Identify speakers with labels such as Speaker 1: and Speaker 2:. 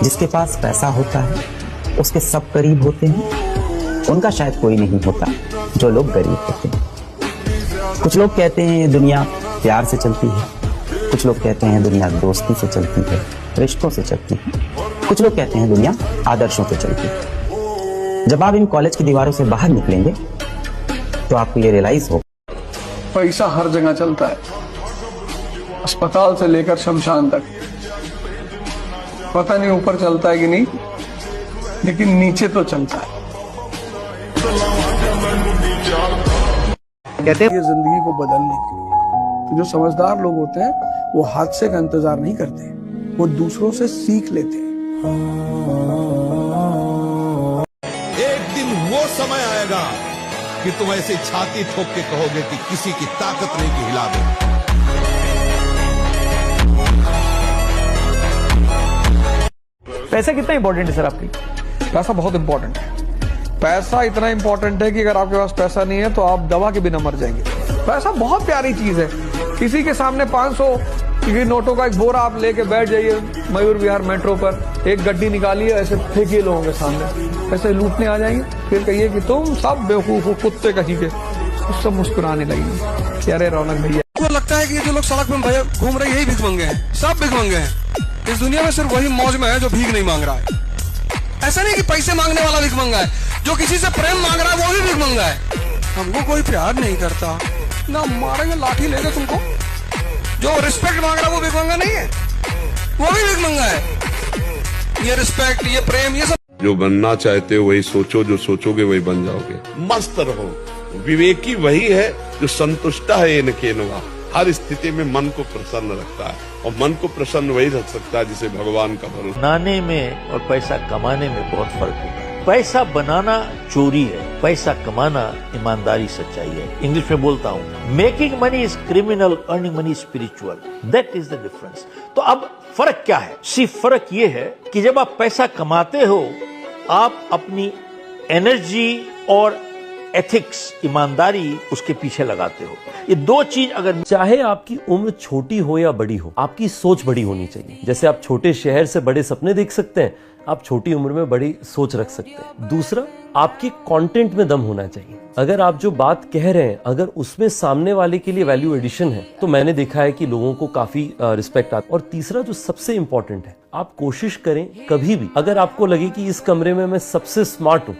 Speaker 1: जिसके पास पैसा होता है उसके सब करीब होते हैं, उनका शायद कोई नहीं होता जो लोग गरीब होते हैं। कुछ लोग कहते हैं दुनिया प्यार से चलती है, कुछ लोग कहते हैं दुनिया दोस्ती से चलती है, रिश्तों से चलती है, कुछ लोग कहते हैं दुनिया आदर्शों से चलती है। जब आप इन कॉलेज की दीवारों से बाहर निकलेंगे तो आपको ये रियलाइज हो,
Speaker 2: पैसा हर जगह चलता है, अस्पताल से लेकर शमशान तक। पता नहीं ऊपर चलता है कि नहीं, लेकिन नीचे तो चलता है।
Speaker 3: कहते हैं
Speaker 2: ये जिंदगी को बदलने के लिए तो जो समझदार लोग होते हैं वो हादसे का इंतजार नहीं करते, वो दूसरों से सीख लेते हैं।
Speaker 4: एक दिन वो समय आएगा कि तुम ऐसे छाती ठोक के कहोगे कि किसी की ताकत नहीं कि हिला दे।
Speaker 3: पैसा कितना इंपॉर्टेंट है सर आपकी?
Speaker 2: पैसा बहुत इंपॉर्टेंट है। पैसा इतना इंपॉर्टेंट है कि अगर आपके पास पैसा नहीं है तो आप दवा के बिना मर जाएंगे। पैसा बहुत प्यारी चीज है। किसी के सामने 500 की नोटों का एक बोरा आप लेके बैठ जाइए मयूर विहार मेट्रो पर, एक गड्डी निकालिए, ऐसे फेंकिए लोगों के सामने, ऐसे लूटने आ जाएंगे, फिर कहिए कि तुम सब बेवकूफ हो, कुत्ते कहीं के, सब मुस्कुराने लगेंगे कि अरे रौनक भैया।
Speaker 5: आपको लगता है कि जो लोग सड़क में भैया घूम रहे यही भीख मंगे हैं? सब भीख मंगे हैं। इस दुनिया में सिर्फ वही मौज में है जो भीख नहीं मांग रहा है। ऐसा नहीं कि पैसे मांगने वाला भीख मंगा है, जो किसी से प्रेम मांग रहा है वो भी भीख मंगा है। हमको कोई प्यार नहीं करता ना, मारेंगे लाठी लेके तुमको। जो रिस्पेक्ट मांग रहा है वो भीख मंगा नहीं है, वो भी भीख मंगा है। ये रिस्पेक्ट, ये प्रेम, ये सब
Speaker 4: जो बनना चाहते हो वही सोचो, जो सोचोगे वही बन जाओगे। मस्त रहो। विवेकी वही है जो संतुष्ट है ये नकेनवा, हर स्थिति में मन को प्रसन्न रखता है, और मन को प्रसन्न वही रख सकता है जिसे भगवान का भरोसा।
Speaker 6: बनाने में और पैसा कमाने में बहुत फर्क होता है। पैसा बनाना चोरी है, पैसा कमाना ईमानदारी सच्चाई है। इंग्लिश में बोलता हूँ, making money is criminal, earning money spiritual, that is the difference. तो अब फर्क क्या है? सिर्फ फर्क ये है कि जब आप पैसा कमाते हो आप अपनी एनर्जी और एथिक्स, ईमानदारी उसके पीछे लगाते हो। ये दो चीज अगर,
Speaker 7: चाहे आपकी उम्र छोटी हो या बड़ी हो, आपकी सोच बड़ी होनी चाहिए। जैसे आप छोटे शहर से बड़े सपने देख सकते हैं, आप छोटी उम्र में बड़ी सोच रख सकते हैं। दूसरा, आपके कंटेंट में दम होना चाहिए। अगर आप जो बात कह रहे हैं अगर उसमें सामने वाले के लिए वैल्यू एडिशन है तो मैंने देखा है कि लोगों को काफी रिस्पेक्ट आता है। और तीसरा जो सबसे इंपॉर्टेंट है, आप कोशिश करें कभी भी, अगर आपको लगे कि इस कमरे में मैं सबसे स्मार्ट हूं